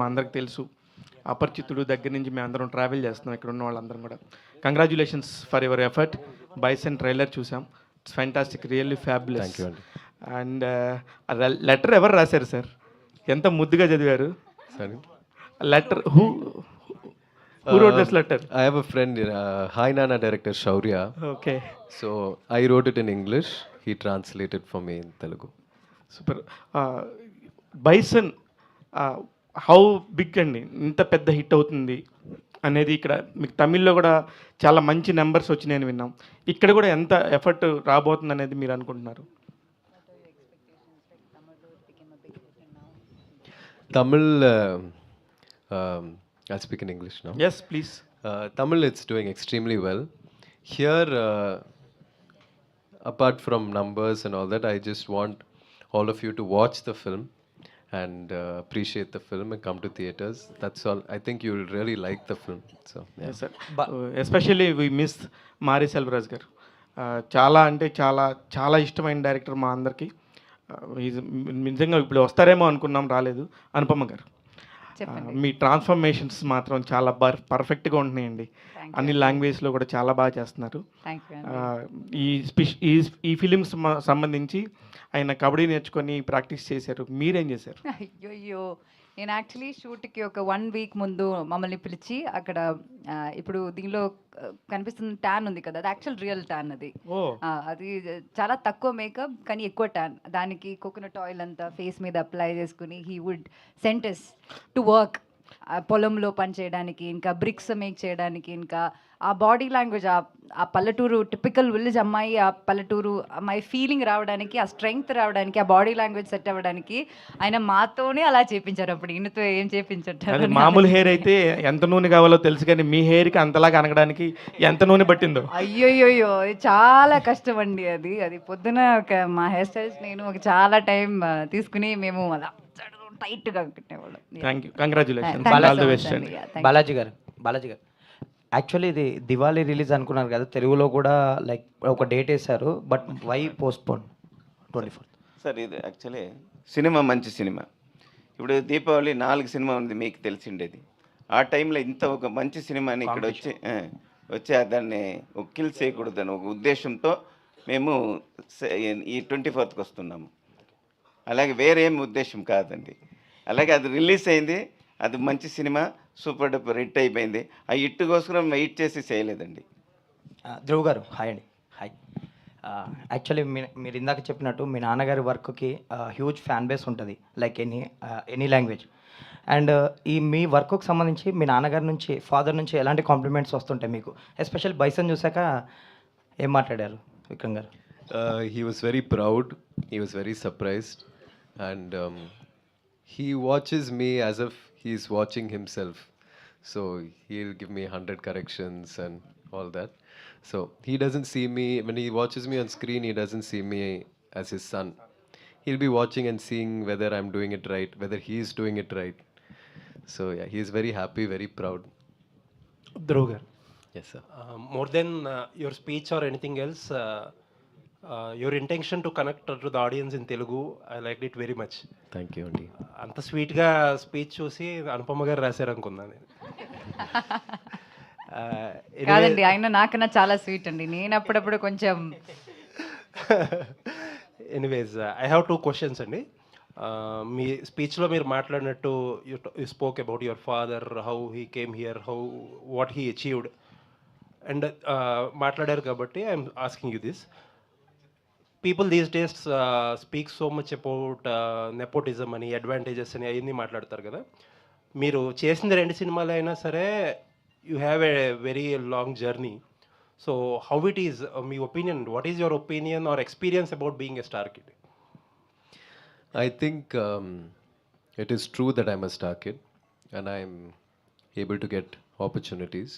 మా అందరికి తెలుసు. అపరిచితుడు దగ్గర నుంచి మేము అందరం ట్రావెల్ చేస్తున్నాం ఇక్కడ ఉన్న వాళ్ళందరం కూడా. Congratulations for your effort. Bison trailer చూసాం. It's fantastic, really fabulous. Thank you అండి. అండ్ లెటర్ ఎవరు రాశారు సార్? ఎంత ముద్దుగా చదివారు. సరే. Letter who wrote this letter? I have a friend, Hi Nana director Shaurya. Okay. So I wrote it in English. He translated for me in Telugu. Super. Bison how big అండి, ఇంత పెద్ద hit అవుతుంది అనేది ఇక్కడ మీకు తమిళ్లో కూడా చాలా మంచి నెంబర్స్ వచ్చినాయని విన్నాం. ఇక్కడ కూడా ఎంత ఎఫర్ట్ రాబోతుంది అనేది మీరు అనుకుంటున్నారు? Tamil, I'll speak in English now. Yes, please. Tamil, it's doing extremely well. Here, apart from numbers and all that, I just want all of you to watch the film and appreciate the film and come to theaters. That's all. I think you will really like the film. So, yeah. Yes, sir. Especially we miss Mari Selvaraj గారు. చాలా అంటే చాలా చాలా ఇష్టమైన director మా అందరికీ. నిజంగా ఇప్పుడు వస్తారేమో అనుకున్నాం, రాలేదు. అనుపమ గారు, మీ ట్రాన్స్ఫర్మేషన్స్ మాత్రం చాలా పర్ఫెక్ట్గా ఉంటున్నాయండి. అన్ని లాంగ్వేజ్లో కూడా చాలా బాగా చేస్తున్నారు. ఈ ఫిలిమ్స్ సంబంధించి ఆయన కబడ్డీ నేర్చుకొని ప్రాక్టీస్ చేశారు, మీరేం చేశారు? అయ్యో, నేను యాక్చువల్లీ షూట్కి ఒక 1 వీక్ ముందు మమ్మల్ని పిలిచి అక్కడ ఇప్పుడు దీనిలో కనిపిస్తున్న ట్యాన్ ఉంది కదా, అది యాక్చువల్ రియల్ ట్యాన్. అది చాలా తక్కువ మేకప్ కానీ ఎక్కువ ట్యాన్. దానికి కోకోనట్ ఆయిల్ అంతా ఫేస్ మీద అప్లై చేసుకుని హీ వుడ్ సెంటెస్ టు వర్క్, పొలంలో పని చేయడానికి, ఇంకా బ్రిక్స్ మేక్ చేయడానికి, ఇంకా ఆ బాడీ లాంగ్వేజ్, ఆ పల్లెటూరు టిపికల్ విలేజ్ అమ్మాయి, ఆ పల్లెటూరు అమ్మాయి ఫీలింగ్ రావడానికి, ఆ స్ట్రెంగ్త్ రావడానికి, ఆ బాడీ లాంగ్వేజ్ సెట్ అవ్వడానికి ఆయన మాతోనే అలా చేపించారు. అప్పుడు ఈయనతో ఏం చేపించారు? మామూలు హెయిర్ అయితే ఎంత నూనె కావాలో తెలుసు, కానీ మీ హెయిర్కి అంతలాగా అనగడానికి ఎంత నూనె పట్టిందో. అయ్యోయ్యో, చాలా కష్టం అండి. అది పొద్దున మా హెయిర్ స్టైల్స్ నేను చాలా టైం తీసుకుని మేము అలా టైట్గా కట్టేవాళ్ళం. Thank you, congratulation. బాలాజీ గారు యాక్చువల్లీ ఇది దివాళీ రిలీజ్ అనుకున్నారు కదా, తెలుగులో కూడా లైక్ ఒక డేట్ వేశారు, but why postpone 24th? Sir, ఇది యాక్చువల్లీ సినిమా మంచి సినిమా. ఇప్పుడు దీపావళి 4 సినిమా ఉంది, మీకు తెలిసిండేది. ఆ టైంలో ఇంత ఒక మంచి సినిమాని ఇక్కడ వచ్చి దాన్ని ఒక కిల్ చేయకూడదని ఒక ఉద్దేశంతో మేము ఈ 24th వస్తున్నాము. అలాగే వేరే ఏం ఉద్దేశం కాదండి. అలాగే అది రిలీజ్ అయింది, అది మంచి సినిమా, సూపర్ డూపర్ హిట్ అయిపోయింది. ఆ హిట్ కోసం వెయిట్ చేసి చేయలేదండి. ధ్రువ్ గారు, హాయ్ అండి. హాయ్. యాక్చువల్లీ మీరు ఇందాక చెప్పినట్టు మీ నాన్నగారి వర్క్కి హ్యూజ్ ఫ్యాన్ బేస్ ఉంటుంది, లైక్ ఎనీ లాంగ్వేజ్. అండ్ మీ వర్క్కి సంబంధించి మీ నాన్నగారి నుంచి, ఫాదర్ నుంచి ఎలాంటి కాంప్లిమెంట్స్ వస్తుంటాయి మీకు? ఎస్పెషల్ బైసన్ చూసాక ఏం మాట్లాడారు విక్రమ్ గారు? He was very proud. He was very surprised. And he watches me as if he's watching himself. So he'll give me 100 corrections and all that. So he doesn't see me, when he watches me on screen, he doesn't see me as his son. He'll be watching and seeing whether I'm doing it right, whether he's doing it right. So yeah, he's very happy, very proud. Dhruv గారు. Yes, sir. More than your speech or anything else, your intention to connect to the audience in Telugu, I liked it very much. Thank you, Andy. అంత స్వీట్గా speech చూసి అనుపమ గారు రాశారు అనుకున్నాను నేను. కాదండి, ఆయన నాకన్నా చాలా స్వీట్ అండి. నేను అప్పుడప్పుడు కొంచెం ఎనీవేస్, ఐ హ్యావ్ 2 questions అండి. మీ స్పీచ్లో మీరు మాట్లాడినట్టు you spoke about your father, how he came here, how what he achieved, and మాట్లాడారు కాబట్టి I'm asking you this. People these days speak so much about nepotism అని, అడ్వాంటేజెస్ అని అవన్నీ మాట్లాడతారు కదా. మీరు చేసిన 2 సినిమాలు అయినా సరే you have a very long journey. So how it is, me opinion, what is your opinion or experience about being a star kid? I think it is true that I'm a star kid and I'm able to get opportunities.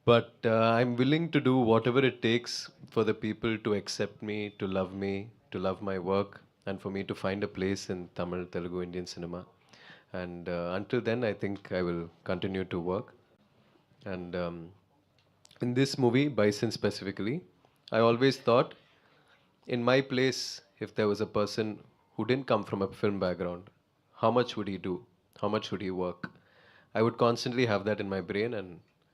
But I'm willing to do whatever it takes for the people to accept me, to love my work, and for me to find a place in Tamil, Telugu, Indian cinema. And until then, I think I will continue to work. And in this movie, Bison specifically, I always thought, in my place, if there was a person who didn't come from a film background, how much would he do? how much should he work? I would constantly have that in my brain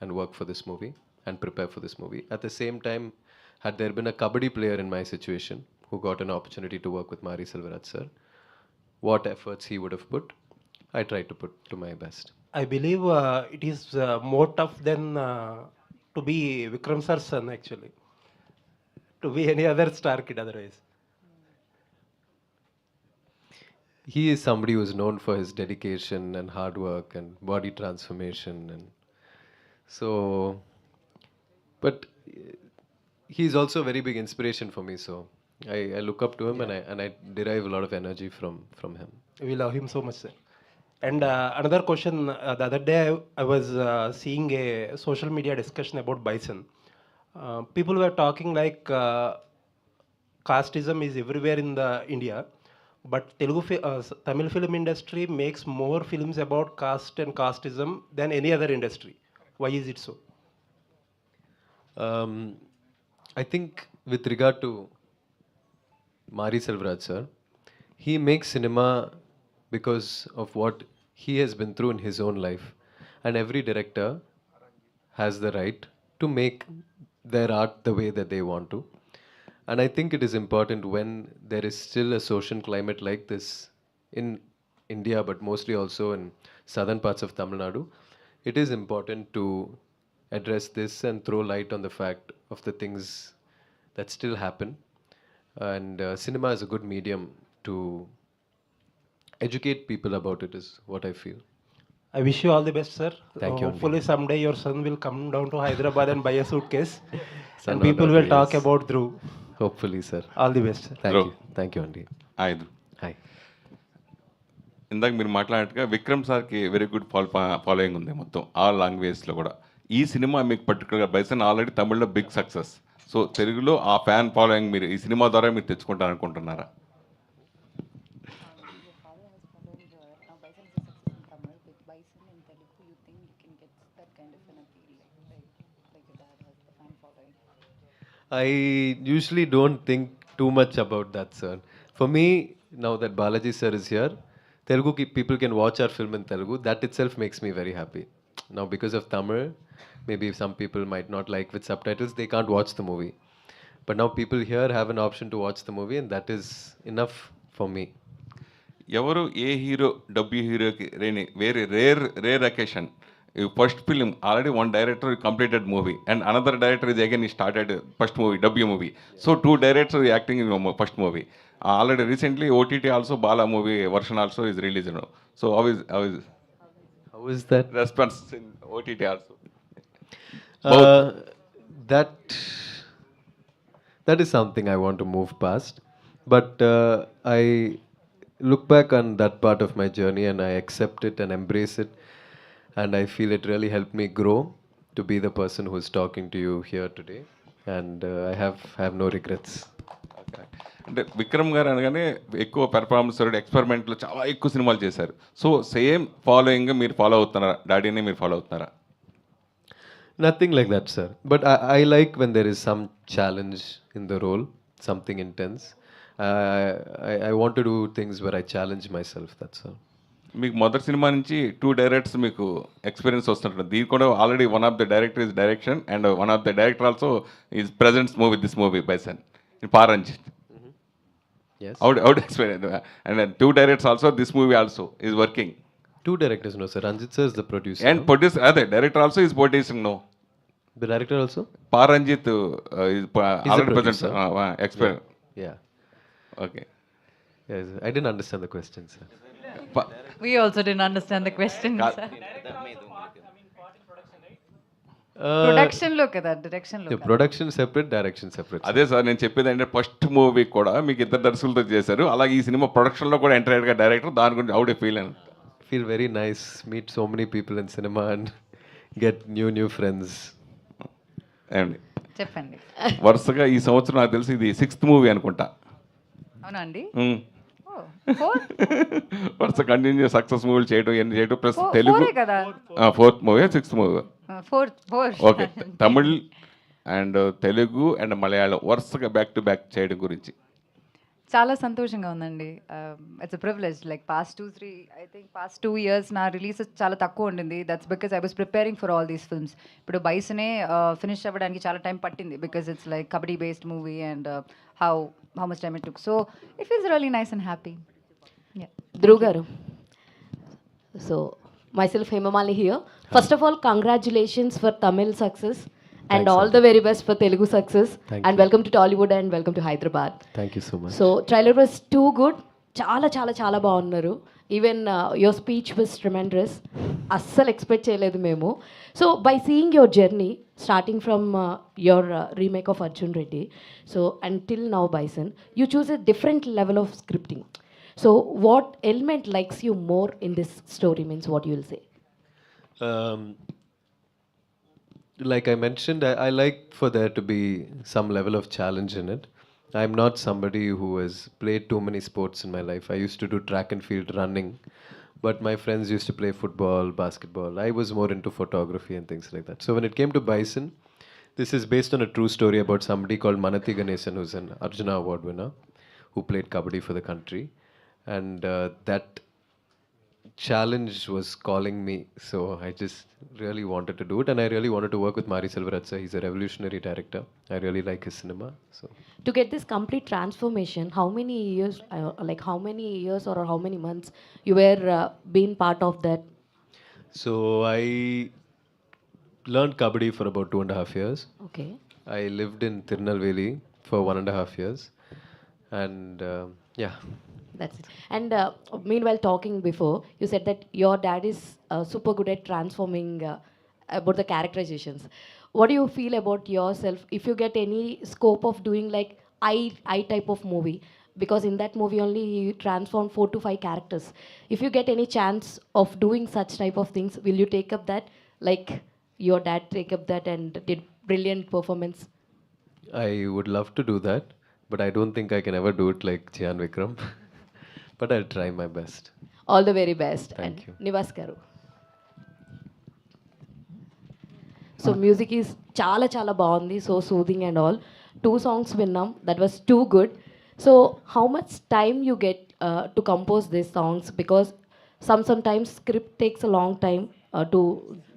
and work for this movie and prepare for this movie. At the same time, had there been a kabaddi player in my situation who got an opportunity to work with Mari Selvaraj sir, what efforts he would have put, I tried to put to my best. I believe it is more tough than to be Vikram sir's son, actually. To be any other star kid otherwise. He is somebody who is known for his dedication and hard work and body transformation, and so, but he's also a very big inspiration for me, so I look up to him, and I derive a lot of energy from him. We love him so much, sir. And another question, the other day I was seeing a social media discussion about Bison. People were talking like casteism is everywhere in the India, but Tamil film industry makes more films about caste and casteism than any other industry. Why is it so? I think with regard to Mari Selvaraj sir, he makes cinema because of what he has been through in his own life, and every director has the right to make their art the way that they want to. And I think it is important when there is still a social climate like this in India, but mostly also in southern parts of Tamil Nadu, it is important to address this and throw light on the fact of the things that still happen. And cinema is a good medium to educate people about it, is what I feel. I wish you all the best, sir. Thank you, Hopefully someday your son will come down to Hyderabad and buy a suitcase, Son and or people daughter, will talk yes. about Dhruv. Hopefully, sir. All the best, sir. Thank you, Andy. ఐదు Hi. ఇందాక మీరు మాట్లాడినట్టుగా విక్రమ్ సార్కి very good following ఉంది మొత్తం all లాంగ్వేజ్లో కూడా. ఈ cinema మీకు పర్టికులర్గా బైసన్ ఆల్రెడీ తమిళ్లో బిగ్ సక్సెస్, సో తెలుగులో ఆ ఫ్యాన్ ఫాలోయింగ్ మీరు ఈ సినిమా ద్వారా మీరు తెచ్చుకుంటారనుకుంటున్నారా? I usually don't think too much about that, sir. For me, now that Balaji sir is here, people can watch our film in Telugu. That itself makes me very happy. Now, because of Tamil, maybe some people might not like with subtitles, they can't watch the movie. But now people here have an option to watch the movie, and that is enough for me. ఎవరు ఏ hero W హీరోకి very rare occasion. First film already one director completed movie and another director is again ఈ started first movie W movie. So two directors acting in first movie. Already recently OTT also Bala movie version also is release. So how is that? Response in OTT also? That is something I want to move past. But I look back on that part of my journey and I accept it and embrace it. And I feel it really helped me grow to be the person who is talking to you here today. And I have no regrets. అంటే విక్రమ్ గారు అనగానే ఎక్కువ performance ఎక్స్పెరిమెంట్లు చాలా ఎక్కువ సినిమాలు చేశారు. So same following మీరు follow అవుతున్నారా? డాడీని మీరు ఫాలో అవుతున్నారా? Nothing like that, sir. But I like when there is some challenge in the role, something intense. I want to do things where I challenge myself, that's all. మీకు మొదటి cinema నుంచి two directors మీకు experience వస్తుంటుంది. దీని కూడా already one of the director is direction and one of the director also is presents movie this movie bison in Paramjit. Yes. How to explain it? And then two directors also, this movie also is working. Two directors, no, sir. Ranjit sir is the producer. And no? producer, director also is producing, no? The director also? Paranjit is the already present. producer. Expert. Yeah. Okay. Yes, I didn't understand the question, sir. We also didn't understand the question, sir. Production లో కదా, direction లో The కదా. production separate, direction separate. అదే sir నేను చెప్పేది అంటే first movie కూడా మీకు ఇద్దరు దర్శకులతో చేశారు, అలాగే ఈ సినిమా ప్రొడక్షన్లో కూడా ఎంటైర్గా డైరెక్టర్. దాని గురించి హౌ డు ఫీల్ అని Feel very nice, meet so many people in cinema and get new friends. ఏమండి చెప్పండి. వరుసగా ఈ సంవత్సరం నాకు తెలిసి ఇది 6th మూవీ అనుకుంటా. అవునా అండి? మ్మ్. Four? వరుస కంటిన్యూ సక్సెస్ మూవీలు చేయడం ఎన్ని చేయడం ప్లస్ తెలుగు Four ఏ కదా? 4th movie 6th movie. Four. Okay Tamil and Telugu and Malayalam వరుసగా బ్యాక్ టు బ్యాక్ చేయడం గురించి చాలా సంతోషంగా ఉందండి. It's a privilege. Like past 2 years నా రిలీజెస్ చాలా తక్కువ ఉండింది. That's because I was preparing for all these films. ఇప్పుడు బైసనే ఫినిష్ అవ్వడానికి చాలా టైం పట్టింది because it's like kabaddi based movie and how much time it took. So it feels really nice and happy. Dhruv garu. So, myself Hemamali here. First of all, congratulations for Tamil success and Thanks, all sir. the very best for Telugu success. Thank And you. welcome to Tollywood and welcome to Hyderabad. Thank you so much. So, trailer was too good. చాలా చాలా చాలా బాగున్నారు. Even your speech was tremendous. అస్సలు expect చేయలేదు మేము. So by seeing your journey starting from your remake of Arjun Reddy, so until now Bison, you choose a different level of scripting. So what element likes you more in this story, means what you will say? Um, like I mentioned, I like for there to be some level of challenge in it. I'm not somebody who has played too many sports in my life. I used to do track and field running, but my friends used to play football, basketball. I was more into photography and things like that. So when it came to Bison, this is based on a true story about somebody called Manathi Ganesan, who's an Arjuna Award winner, who played kabaddi for the country. And that challenge was calling me, so I just really wanted to do it, and I really wanted to work with Mari Selvaratsa. He's a revolutionary director. I really like his cinema. So To get this complete transformation, how many years, or how many months you were being part of that? so I learned kabaddi for about 2.5 years. Okay. I lived in Tirunelveli for 1.5 years, and yeah. That's it. And meanwhile, talking before, you said that your dad is super good at transforming about the characterizations. What do you feel about yourself if you get any scope of doing like I type of movie? Because in that movie only you transform 4 to 5 characters. If you get any chance of doing such type of things, will you take up that? Like your dad take up that and did brilliant performance? I would love to do that, but I don't think I can ever do it like Chyan Vikram. But I'll try my best. All the very best. Thank And you. Nivas garu. So music is చాలా చాలా బాగుంది, so soothing and all. 2 songs విన్నాం, that was too good. So how much time you get to compose these songs? Because sometimes script takes a long time to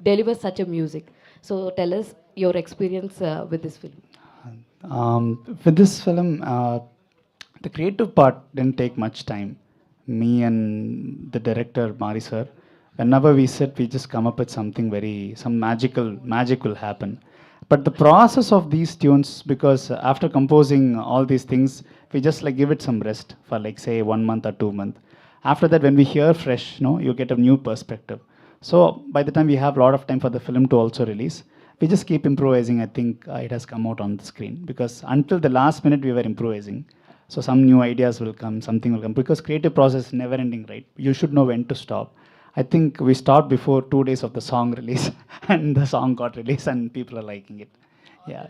deliver such a music. So tell us your experience with this film. With this film, the creative part didn't take much time. Me and the director Mari sir, whenever we sit, we just come up with something some magic will happen. But the process of these tunes, because after composing all these things, we just like give it some rest for like say 1 month or 2 months. After that, when we hear fresh, you get a new perspective. So by the time we have a lot of time for the film to also release, we just keep improvising. I think it has come out on the screen, because until the last minute we were improvising. So some new ideas will come, something will come, because creative process is never ending, right? You should know when to stop. I think we stopped before 2 days of the song release and the song got released and people are liking it. Yeah.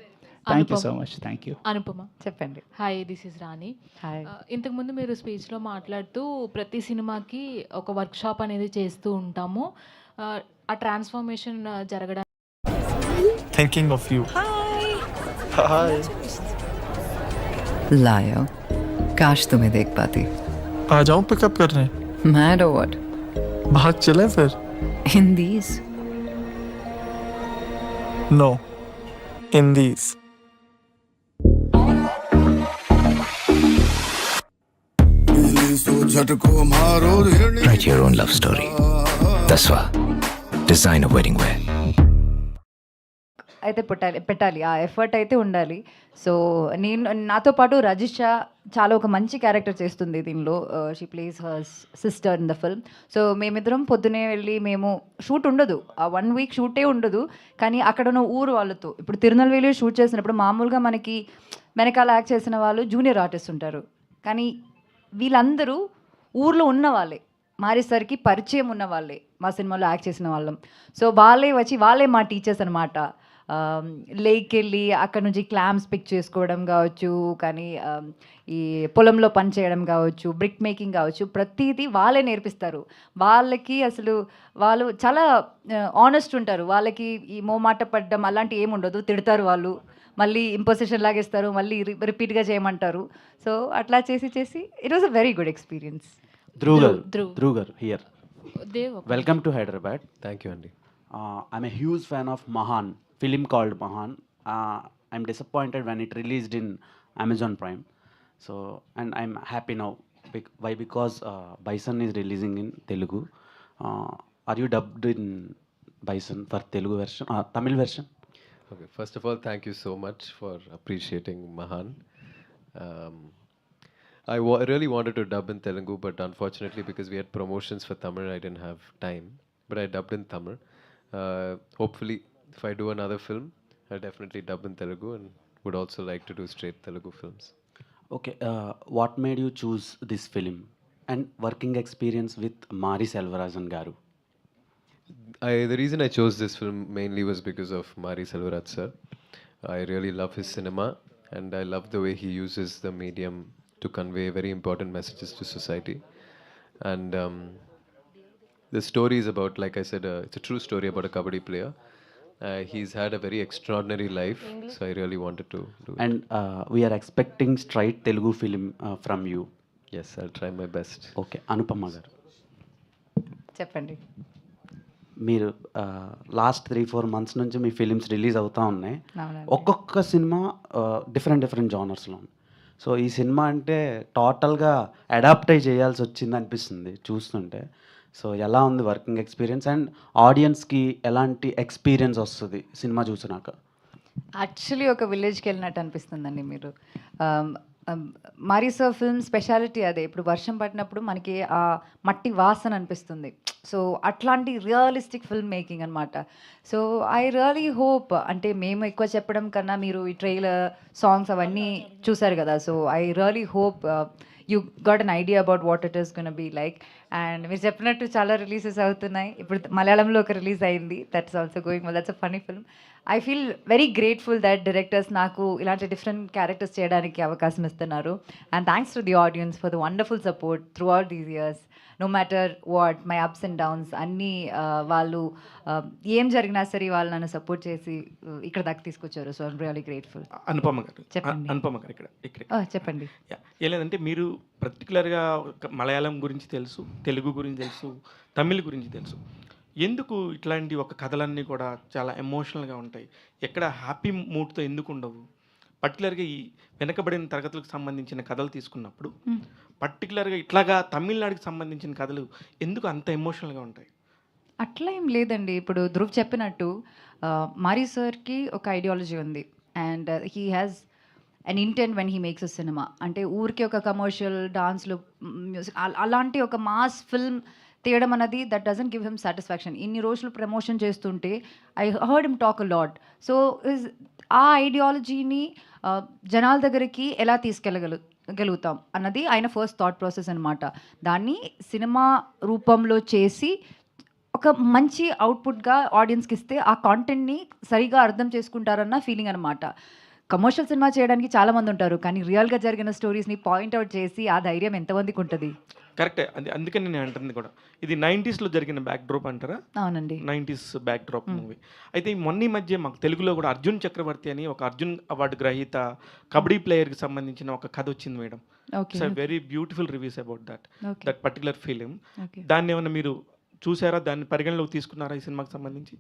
Thank you so much. Thank you. Anupama, చెప్పండి. Hi, this is Rani. Hi. ఇంతకుముందు మీరు స్పీచ్లో మాట్లాడుతూ ప్రతి సినిమాకి ఒక workshop అనేది చేస్తూ ఉంటాము. ఆ ట్రాన్స్ఫర్మేషన్ జరగడానికి Thinking of you. Hi. लाया, काश तुम्हें देख पाती. आ जाऊं पिकअप करने? Mad or what? भाग चले फिर? In these? No. In these. Write your own love story. Daswa. Design a wedding wear. అయితే పెట్టాలి, ఆ ఎఫర్ట్ అయితే ఉండాలి. సో నాతో పాటు రజిష చాలా ఒక మంచి క్యారెక్టర్ చేస్తుంది దీనిలో. She place her sister in the film. So మేమిద్దరం పొద్దునే వెళ్ళి, మేము షూట్ ఉండదు, ఆ 1 week షూటే ఉండదు, కానీ అక్కడ ఉన్న ఊరు వాళ్ళతో, ఇప్పుడు తిరునల్వేలి షూట్ చేసినప్పుడు మామూలుగా మనకి వెనకాల యాక్ట్ చేసిన వాళ్ళు జూనియర్ ఆర్టిస్ట్ ఉంటారు, కానీ వీళ్ళందరూ ఊర్లో ఉన్న వాళ్ళే, మారేసరికి పరిచయం ఉన్న వాళ్ళే, మా సినిమాలో యాక్ట్ చేసిన వాళ్ళం. సో వాళ్ళే వచ్చి వాళ్ళే మా టీచర్స్ అనమాట. లేక్ వెళ్ళి అక్కడ నుంచి క్లామ్స్ పిక్ చేసుకోవడం కావచ్చు, కానీ ఈ పొలంలో పని చేయడం కావచ్చు, బ్రిక్ మేకింగ్ కావచ్చు, ప్రతిదీ వాళ్ళే నేర్పిస్తారు. వాళ్ళకి అసలు వాళ్ళు చాలా ఆనెస్ట్ ఉంటారు. వాళ్ళకి ఈ మోమాట పడ్డం అలాంటి ఏమి ఉండదు. తిడతారు వాళ్ళు, మళ్ళీ ఇంపోజిషన్ లాగేస్తారు, మళ్ళీ రిపీట్గా చేయమంటారు. సో అట్లా చేసి చేసి it was a very good experience. Dhruv garu here. Dev, Welcome to Hyderabad. Thank you, Andy. I'm a huge fan of Mahan, film called Mahan. I'm disappointed when it released in Amazon Prime. So, and I'm happy now. Why? Because Bison is releasing in Telugu. Are you dubbed in Bison for Telugu version, Tamil version? Okay, first of all, thank you so much for appreciating Mahan. I really wanted to dub in Telugu, but unfortunately, because we had promotions for Tamil, I didn't have time. But I dubbed in Tamil. Hopefully, if I do another film, I'll definitely dub in Telugu and would also like to do straight Telugu films. Okay, what made you choose this film and working experience with Mari Selvaraajan garu? The reason I chose this film mainly was because of Mari Selvaraj sir. I really love his cinema and I love the way he uses the medium to convey very important messages to society. And the story is about, like I said, it's a true story about a kabaddi player. He's had a very extraordinary life, so I really wanted to do it. And we are expecting straight Telugu film from you. Yes, I'll try my best. Okay, Anupama garu. చెప్పండి. మీరు last 3-4 months నుంచి మీ films release అవుతూ ఉన్నాయి. అవునండి. ఒక్కొక్క cinema different జానర్స్లో ఉంది. So ఈ cinema అంటే టోటల్గా అడాప్ట్ అయి చేయాల్సి వచ్చింది అనిపిస్తుంది చూస్తుంటే. సో ఎలా ఉంది వర్కింగ్ ఎక్స్పీరియన్స్ అండ్ ఆడియన్స్కి ఎలాంటి ఎక్స్పీరియన్స్ వస్తుంది సినిమా చూసినాక? యాక్చువల్లీ ఒక విలేజ్కి వెళ్ళినట్టు అనిపిస్తుందండి. మీరు మారీసా ఫిల్మ్ స్పెషాలిటీ అదే. ఇప్పుడు వర్షం పడినప్పుడు మనకి ఆ మట్టి వాసన అనిపిస్తుంది. సో అట్లాంటి రియలిస్టిక్ ఫిల్మ్ మేకింగ్ అనమాట. సో ఐ రియలీ హోప్, అంటే మేము ఎక్కువ చెప్పడం కన్నా మీరు ఈ ట్రైలర్ సాంగ్స్ అవన్నీ చూసారు కదా. So I really hope you got an idea about what it is gonna be like. And మీరు చెప్పినట్టు చాలా రిలీజెస్ అవుతున్నాయి. ఇప్పుడు మలయాళంలో ఒక రిలీజ్ అయింది, that's also going well. That's a funny film. I feel very grateful that directors నాకు ఇలాంటి డిఫరెంట్ క్యారెక్టర్స్ చేయడానికి అవకాశం ఇస్తున్నారు. And thanks to the audience for the wonderful support throughout these years. No matter what my ups and downs అన్నీ వాళ్ళు ఏం జరిగినా సరే వాళ్ళు నన్ను సపోర్ట్ చేసి ఇక్కడ దాకా తీసుకొచ్చారు. So I'm really grateful. Anupama గారు, చెప్పండి. అనుపమ గారు ఇక్కడ చెప్పండి. ఏం లేదంటే మీరు పర్టికులర్గా మలయాళం గురించి తెలుసు, తెలుగు గురించి తెలుసు, తమిళ్ గురించి తెలుసు. ఎందుకు ఇట్లాంటి ఒక కథలన్నీ కూడా చాలా ఎమోషనల్గా ఉంటాయి? ఎక్కడ హ్యాపీ మూడ్తో ఎందుకు ఉండవు? పర్టికులర్గా ఈ వెనకబడిన తరగతులకు సంబంధించిన కథలు తీసుకున్నప్పుడు పర్టికులర్గా ఇట్లాగా తమిళనాడుకి సంబంధించిన కథలు ఎందుకు అంత ఎమోషనల్గా ఉంటాయి? అట్లా ఏం లేదండి. ఇప్పుడు ధ్రువ్ చెప్పినట్టు మారీ సార్కి ఒక ఐడియాలజీ ఉంది. And he has an intent when he makes a cinema. అంటే ఊరికి ఒక కమర్షియల్ డాన్స్లు మ్యూజిక్ అలాంటి ఒక మాస్ ఫిల్మ్ తీయడం అన్నది that doesn't give him satisfaction. ఇన్ని రోజులు ప్రమోషన్ చేస్తుంటే I heard him talk a lot. So ఆ ఐడియాలజీని జనాల దగ్గరికి ఎలా తీసుకెళ్ళగలుగుతాం అన్నది ఆయన ఫస్ట్ థాట్ ప్రాసెస్ అనమాట. దాన్ని సినిమా రూపంలో చేసి ఒక మంచి అవుట్పుట్గా ఆడియన్స్కి ఇస్తే ఆ కాంటెంట్ని సరిగా అర్థం చేసుకుంటారన్న ఫీలింగ్ అనమాట. కమర్షియల్ సినిమా చేయడానికి చాలామంది ఉంటారు, కానీ రియల్గా జరిగిన స్టోరీస్ని పాయింట్అవుట్ చేసి ఆ ధైర్యం ఎంతమందికి ఉంటుంది? కరెక్టే. అందుకని నేను అంటుంది కూడా ఇది 90sలో జరిగిన బ్యాక్ డ్రాప్ అంటారా? అవునండి, 90s బ్యాక్ డ్రాప్ మూవీ. అయితే ఈ మొన్న మధ్య మాకు తెలుగులో కూడా అర్జున్ చక్రవర్తి అని ఒక అర్జున్ అవార్డు గ్రహీత కబడ్డీ ప్లేయర్కి సంబంధించిన ఒక కథ వచ్చింది madam. It's very beautiful reviews about that particular film. దాన్ని ఏమన్నా మీరు చూసారా? దాన్ని పరిగణలోకి తీసుకున్నారా ఈ సినిమాకి సంబంధించి?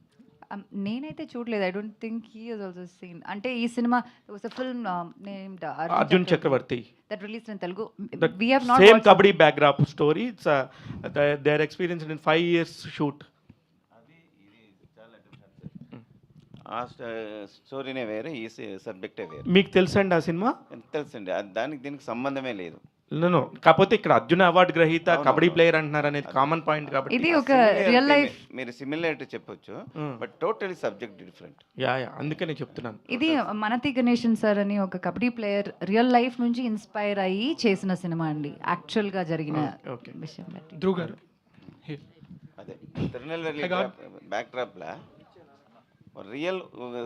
నేనైతే చూడలేదు. I don't think he has also seen. అంటే ఈ cinema was a film named Arjun Chakravarthy that released in Telugu. We have not same kabaddi backdrop story. It's their experience in 5 years shoot. ఆ స్టోరీనే వేరే, ఈ సబ్జెక్టే వేరే. మీకు తెలుసండి ఆ సినిమా? తెలుసండి, దానికి దీనికి సంబంధమే లేదు. నో, కాకపోతే ఇక్కడ అర్జున్ అవార్డు గ్రహీత కబడ్డీ ప్లేయర్ అంటున్నారు అనేది కామన్ పాయింట్ కాబట్టి ఇది ఒక రియల్ లైఫ్. మీరు సిమిలారిటీ చెప్పొచ్చు, but totally subject different. Yeah అందుకనే చెప్తున్నాను. ఇది మనతి గణేషన్ సార్ అని ఒక కబడ్డీ ప్లేయర్ రియల్ లైఫ్ నుంచి ఇన్స్పైర్ అయ్యి చేసిన సినిమా అండి, యాక్చువల్గా జరిగిన విషయం. ధ్రువ్ గారు, అదే తిరునెల్వేలి బ్యాక్ డ్రాప్లా రియల్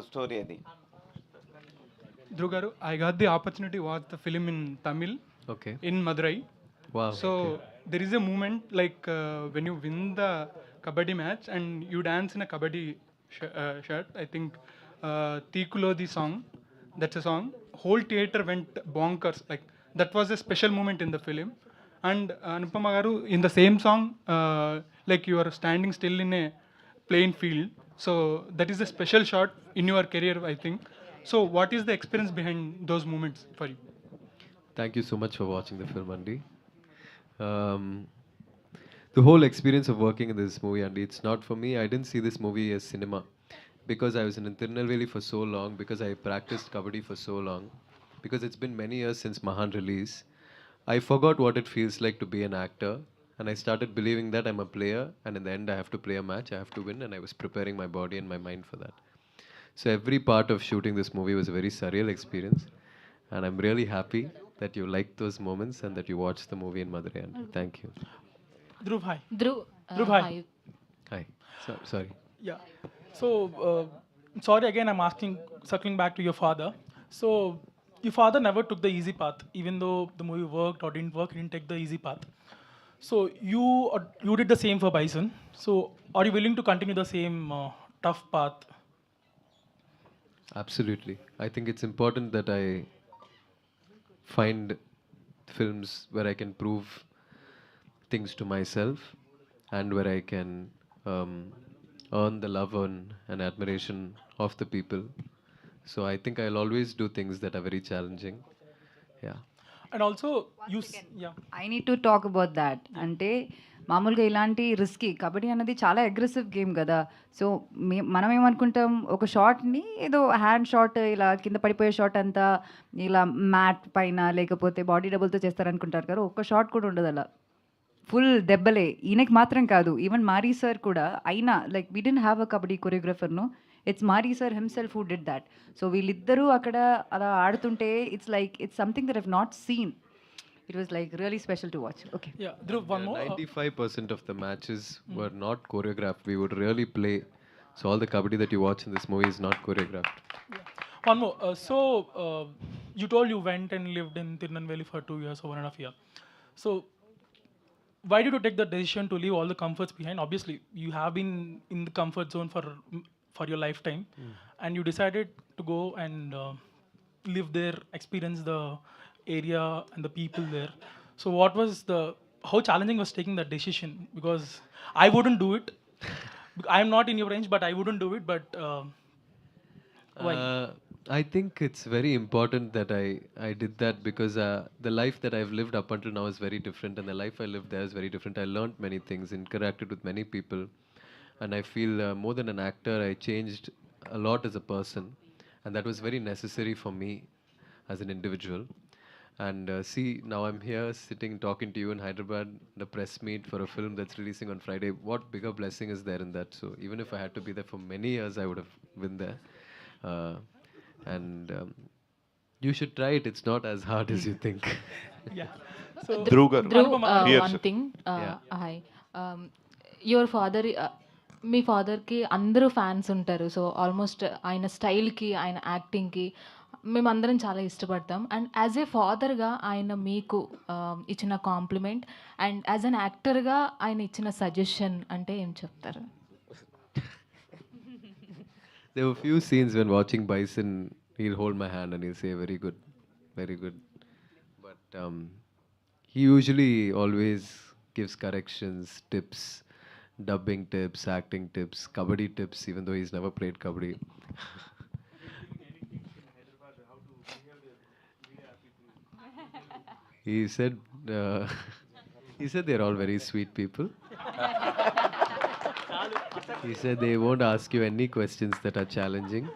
స్టోరీ అది. Dhruv garu, I got the opportunity to watch the film in Tamil Okay. in Madurai. Wow. So there is a moment like when you win the kabaddi match and you dance in a kabaddi shirt. I think Tikulo the song. That's a song. Whole theater went bonkers. Like that was a special moment in the film. And Anupama garu, in the same song, like you are standing still in a plain field. So that is a special shot in your career, I think. So what is the experience behind those moments for you? Thank you so much for watching the film, Andy. The whole experience of working in this movie, Andy, it's not for me. I didn't see this movie as cinema because I was in Tirunelveli for so long, because I practiced kabaddi for so long, because it's been many years since Mahan release. I forgot what it feels like to be an actor, and I started believing that I'm a player, and in the end I have to play a match, I have to win, and I was preparing my body and my mind for that. So every part of shooting this movie was a very surreal experience, and I'm really happy that you liked those moments and that you watched the movie in Madurai. And thank you. Dhruv, hi. Dhruv, Dhruv, hi. hi. Hi. Sorry. Yeah. So, sorry again, I'm asking, circling back to your father. So, your father never took the easy path, even though the movie worked or didn't work, he didn't take the easy path. So, you did the same for Bison. So, are you willing to continue the same tough path? Absolutely. I think it's important that I find films where I can prove things to myself and where I can earn the love and admiration of the people. So I think I'll always do things that are very challenging. Yeah. And also, yeah. I need to talk about that. అంటే మామూలుగా ఇలాంటి risky kabaddi అనేది చాలా aggressive game కదా. So మనం ఏమనుకుంటాం, ఒక షాట్ని ఏదో హ్యాండ్ షాట్ ఇలా కింద పడిపోయే షాట్ అంతా ఇలా మ్యాట్ పైన లేకపోతే బాడీ డబుల్తో చేస్తారనుకుంటారు కదా. ఒక్క షాట్ కూడా ఉండదు అలా, ఫుల్ దెబ్బలే. ఈయనకి మాత్రం కాదు, ఈవెన్ మారీ సార్ కూడా. అయినా like we didn't have a kabaddi కొరియోగ్రఫర్ను, it's Mari sir himself who did that. So వీళ్ళిద్దరూ అక్కడ అలా ఆడుతుంటే it's something that I've not seen. It was like really special to watch. Okay. Yeah, Dhruv, one more. 95% of the matches were not choreographed. We would really play. So all the kabaddi that you watch in this movie is not choreographed. One more. You told you went and lived in Tirunelveli for 2 years or 1.5 years. So, why did you take the decision to leave all the comforts behind? Obviously, you have been in the comfort zone for your lifetime, and you decided to go and live there, experience the area and the people there. So, how challenging was taking that decision? Because I wouldn't do it. I'm not in your range, but I wouldn't do it. But why? I think it's very important that I did that because the life that I've lived up until now is very different, and the life I lived there is very different. I learned many things, interacted with many people, and I feel more than an actor, I changed a lot as a person, and that was very necessary for me as an individual. And see, now I'm here sitting talking to you in Hyderabad, the press meet for a film that's releasing on Friday. What bigger blessing is there in that? So even if I had to be there for many years, I would have been there. And you should try it. It's not as hard as you think. Yeah. So, Dhruv, one thing. Hi. Your father, మీ ఫాదర్కి అందరూ fans ఉంటారు. So almost ఆయన స్టైల్కి, ఆయన యాక్టింగ్కి మేమందరం చాలా ఇష్టపడతాం. And as a ఫాదర్గా ఆయన మీకు ఇచ్చిన కాంప్లిమెంట్ అండ్ యాజ్ అన్ యాక్టర్గా ఆయన ఇచ్చిన సజెషన్ అంటే ఏం చెప్తారు? There were few scenes when watching Bison, he'll hold my hand and he'll say, very good, very good. But he usually always gives corrections, tips, dubbing tips, acting tips, kabaddi tips, even though he's never played kabaddi. He said they're all very sweet people. He said they won't ask you any questions that are challenging.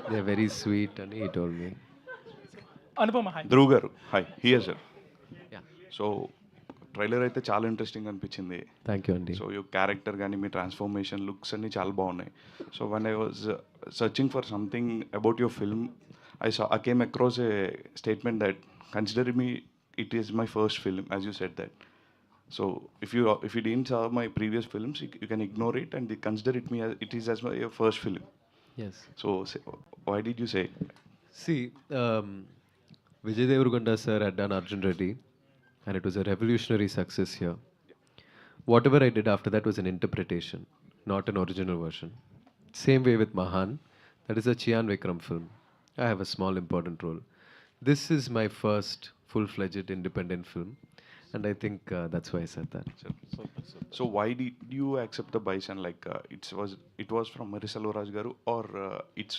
They're very sweet, and he told me. Anupama, hi. Dhruv garu, hi. Here, sir. Yeah. So, trailer అయితే చాలా interesting అనిపించింది. Thank you అండి. So you character కానీ మీ transformation looks అన్నీ చాలా బాగున్నాయి. So one I was searching for something about your film, I came across a statement that consider me, it is my first film, as you said that. So if you didn't saw my previous films, you can ignore it and consider it as my first film. Yes. So why did you say? See, Vijay Deverakonda sir had done Arjun Reddy, and it was a revolutionary success here. Whatever I did after that was an interpretation, not an original version. Same way with Mahan, that is a Chian Vikram film. I have a small important role. This is my first full-fledged independent film, and I think that's why I said that. So why did you accept the Bison? Like it was from Mari Selvaraj garu, or it's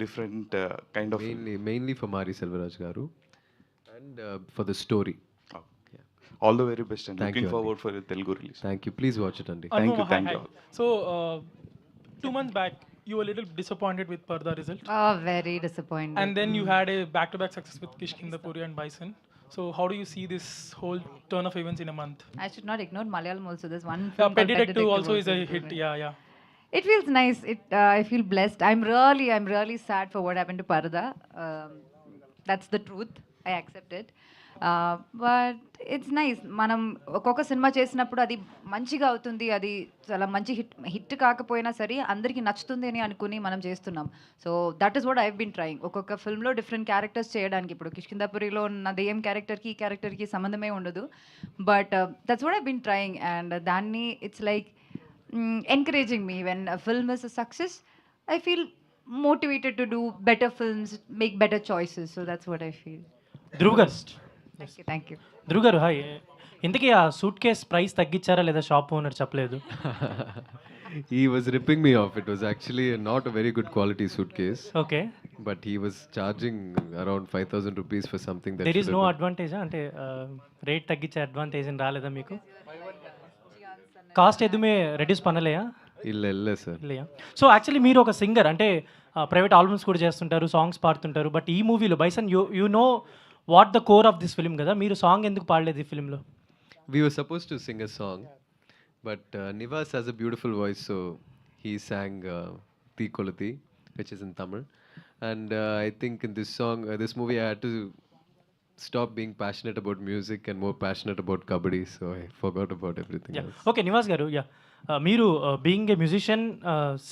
different kind of Mainly for Mari Selvaraj garu, and for the story. All the very best, and Thank looking you, Andy. forward for the Telugu release. Thank you. Please watch it, Andy. Thank you, Hi, thank hi. you all. So, 2 months back, you were a little disappointed with Parda result. Oh, very disappointed. And then you had a back-to-back success with Kishkindapuri and Bison. So how do you see this whole turn of events in a month? I should not ignore Malayalam also. There's one film called Petty Pet Detective also is a Detective hit. Yeah. It feels nice. I feel blessed. I'm really sad for what happened to Parda. That's the truth. I accept it. But it's nice. మనం ఒక్కొక్క cinema చేసినప్పుడు అది మంచిగా అవుతుంది, అది చాలా మంచి hit కాకపోయినా సరే అందరికీ నచ్చుతుంది అని అనుకుని మనం చేస్తున్నాం. So that is what I been trying. ఒక్కొక్క ఫిల్మ్లో డిఫరెంట్ క్యారెక్టర్స్ చేయడానికి. ఇప్పుడు కిష్కిందాపురిలో ఉన్న దెయ్యం క్యారెక్టర్కి ఈ క్యారెక్టర్కి సంబంధమే ఉండదు. But that's what I been trying, and దాన్ని it's like encouraging me. When a film is a success, I feel motivated to do better films, make better choices. So that's what I feel. Dhruv గారు, Thank you. Dhruv గారు hi. ఇంతకీ ఆ suit case price తగ్గించారా లేదా shop owner చెప్పలేదు? He was ripping me off. It was actually not a very good quality suitcase. Okay. But he was charging around 5,000 rupees for something that there is should no have been- advantage, అంటే rate తగ్గించే advantage రాలేదా మీకు? Cost ఎదుమే reduce పనలేయా? ಇಲ್ಲ sir. இல்லையா? So actually మీరు ఒక సింగర్, అంటే ప్రైవేట్ ఆల్బమ్స్ కూడా చేస్తుంటారు, సాంగ్స్ పాడుతుంటారు. బట్ ఈ మూవీలో bison you know what the core of this film కదా, మీరు సాంగ్ ఎందుకు పాడలేదు ఈ ఫిల్మ్లో? We were supposed to sing a song, but Nivas has a beautiful voice, so he sang Thee Kolati, which is in Tamil. And I think in this song, this movie, I had to stop being passionate about music and more passionate about kabaddi, so I forgot about everything else. Okay, Nivas గారు, మీరు being a musician,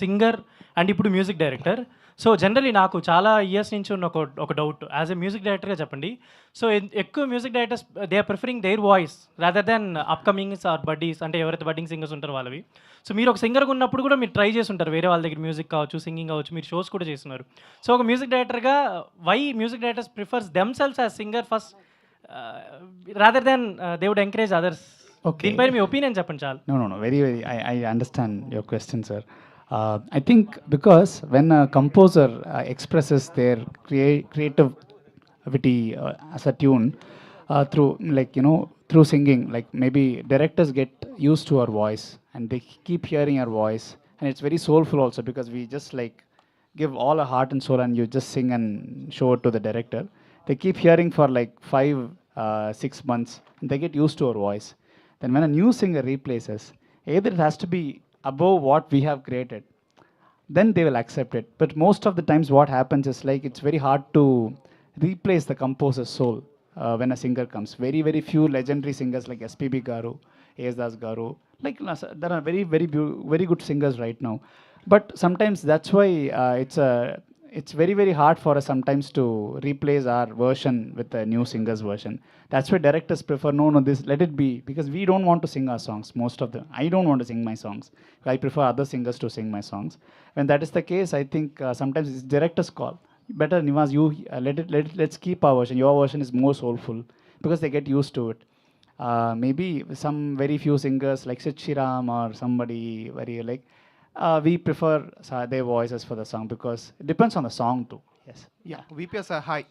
singer and ఇప్పుడు music director. So generally నాకు చాలా years నుంచి ఉన్న ఒక doubt, as a music డైరెక్టర్గా చెప్పండి. సో ఎక్కువ music directors they are preferring their voice rather than upcomings or buddies, అంటే ఎవరైతే బడ్డింగ్ సింగర్స్ ఉంటారో వాళ్ళవి. సో మీరు ఒక సింగర్గా ఉన్నప్పుడు కూడా మీరు ట్రై చేసి ఉంటారు, వేరే వాళ్ళ దగ్గర మ్యూజిక్ కావచ్చు, సింగింగ్ కావచ్చు, మీరు షోస్ కూడా చేస్తున్నారు. సో ఒక మ్యూజిక్ డైరెక్టర్గా why music directors prefers themselves as singer first rather than they would encourage others? దీనిపైన మీ ఒపీనియన్ చెప్పండి చాలు. No. Very. I understand your question, sir. I think because when a composer expresses their creativity as a tune through, through singing, like maybe directors get used to our voice and they keep hearing our voice, and it's very soulful also because we just give all our heart and soul and you just sing and show it to the director. They keep hearing for 5-6 months and they get used to our voice. Then when a new singer replaces, either it has to be above what we have created, then they will accept it. But most of the times what happens is it's very hard to replace the composer's soul when a singer comes. Very, very few legendary singers like SPB Garu, A.S. Das Garu, there are very, very, very good singers right now. But sometimes that's why it's very, very hard for us sometimes to replace our version with a new singer's version. That's why directors prefer, no, this, let it be, because we don't want to sing our songs, most of them. I don't want to sing my songs. I prefer other singers to sing my songs. When that is the case, I think sometimes it's director's call. Better, Nivas, you let's keep our version. Your version is more soulful because they get used to it. Maybe some very few singers like Sid Shriram or somebody very we prefer their voices for the song because it depends on the song too. Yes. Yeah. VPS are high.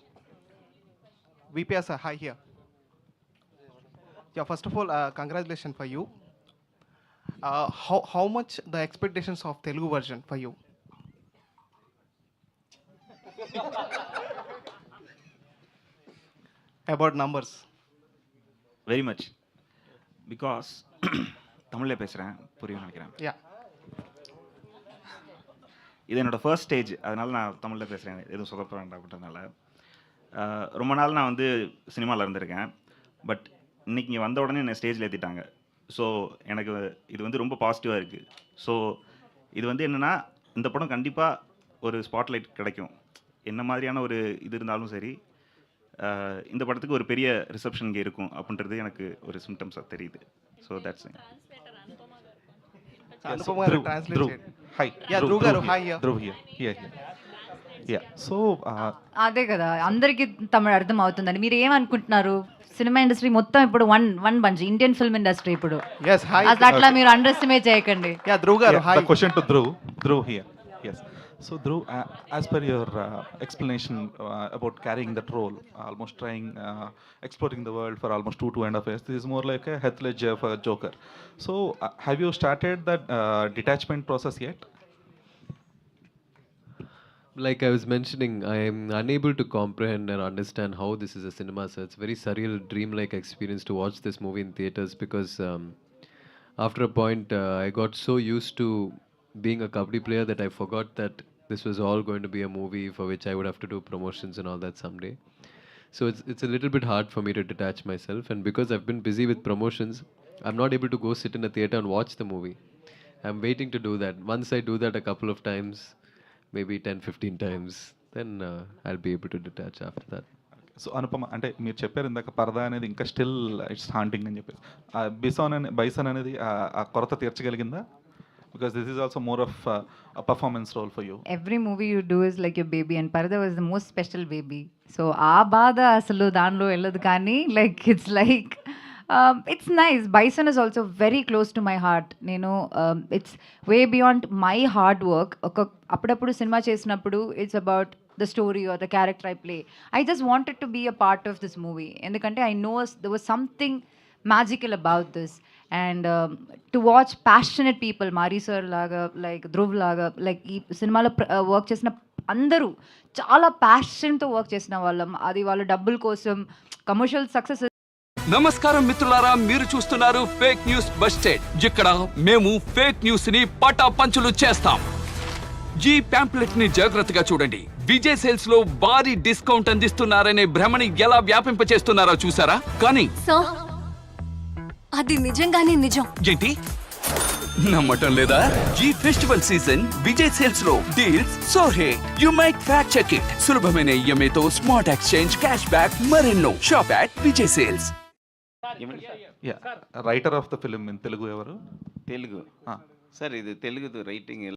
VPS are high here. Yeah. First of all, congratulations for you. How much the expectations of Telugu version for you? About numbers. Very much. Because தமிழில் பேசுகிறேன், புரியும் நினைக்கிறேன். Yeah. இது என்னோடய first stage, அதனால் நான் தமிழில் பேசுகிறேன், எதுவும் சொதப்ப வேண்டாம் அப்படின்றதுனால. ரொம்ப நாள் நான் சினிமாவில் இருந்திருக்கேன், பட் இன்றைக்கி இங்கே வந்த உடனே என்னை ஸ்டேஜில் ஏற்றிட்டாங்க. ஸோ எனக்கு இது ரொம்ப பாசிட்டிவாக இருக்குது. ஸோ இது என்னென்னா இந்த படம் கண்டிப்பாக ஒரு ஸ்பாட்லைட் கிடைக்கும். என்ன மாதிரியான ஒரு இது இருந்தாலும் சரி, இந்த படத்துக்கு ஒரு பெரிய ரிசப்ஷன் இங்கே இருக்கும் அப்படின்றது எனக்கு ஒரு சிம்டம்ஸாக தெரியுது. So that's Anupam garu translate. Hi. Yeah, Dhruv garu, hi here. Dhruv here. Yeah. So, అదే కదా, అందరికీ తమిళ అర్థం అవుతుందండి. మీరు ఏమనుకుంటున్నారు? సినిమా ఇండస్ట్రీ మొత్తం ఇప్పుడు one bunch, Indian film industry ఇప్పుడు. Yes, hi. అసలు అట్లా మీరు అండర్ ఎస్టిమేట్ చేయకండి. Yeah, Dhruv garu, hi. the question to Dhruv here. Yes. So, Dhruv, as per your explanation about carrying that role, almost trying, exploring the world for almost 2.5 years, this is more like a Heath Ledger for Joker. So, have you started that detachment process yet? Like I was mentioning, I am unable to comprehend and understand how this is a cinema. So it's very surreal, dreamlike experience to watch this movie in theaters because after a point, I got so used to being a kabaddi player that I forgot that this was all going to be a movie for which I would have to do promotions and all that someday. So it's a little bit hard for me to detach myself, and because I've been busy with promotions, I'm not able to go sit in a theater and watch the movie. I'm waiting to do that. Once I do that a couple of times, maybe 10-15 times, then I'll be able to detach after that. So Anupama, అంటే మీరు చెప్పారు ఇందాక పరదా అనేది ఇంకా still it's haunting అని చెప్పేసి, bison అనేది ఆ కొరత తీర్చగలిగిందా? Because this is also more of performance role for you. Every movie you do is like your baby and పరద was the most special baby. So ఆ బాధ అసలు దానిలో వెళ్ళదు, కానీ it's nice. Bison is also very close to my heart. It's way beyond my hard work. Appudapudu cinema chesinappudu, it's about the story or the character I play. I just wanted to be a part of this movie. Endukante I know there was something magical about this. And to watch passionate people, Mari sir laga, like Dhruv laga, like ee cinema lo work chesina andaru chaala passion to work chesina vallam. Adi vaalla double kosam commercial success. నమస్కారం మిత్రులారా, మీరు చూస్తున్నారు fake news busted. ఇక్కడ మేము fake news ని పటాపంచులు చేస్తాం. ఈ pamphlet ని జాగ్రత్తగా చూడండి. విజయ్ సేల్స్ లో భారీ డిస్కౌంట్ అందిస్తున్నారనే భ్రమని ఎలా వ్యాపింపచేస్తున్నారో చూసారా? కానీ అది నిజంగానే నిజం. ఏంటి నమ్మటం లేదా? ఈ ఫెస్టివల్ సీజన్ విజయ్ సేల్స్ లో deals so hit you might fact check it. సులభమైన ఈఎంఐతో స్మార్ట్ ఎక్స్చేంజ్, క్యాష్ బ్యాక్, మరెన్నో. Shop at Vijay Sales. Writer of the film in Telugu ఎవరు? తెలుగు సార్, ఇది తెలుగు రైటింగ్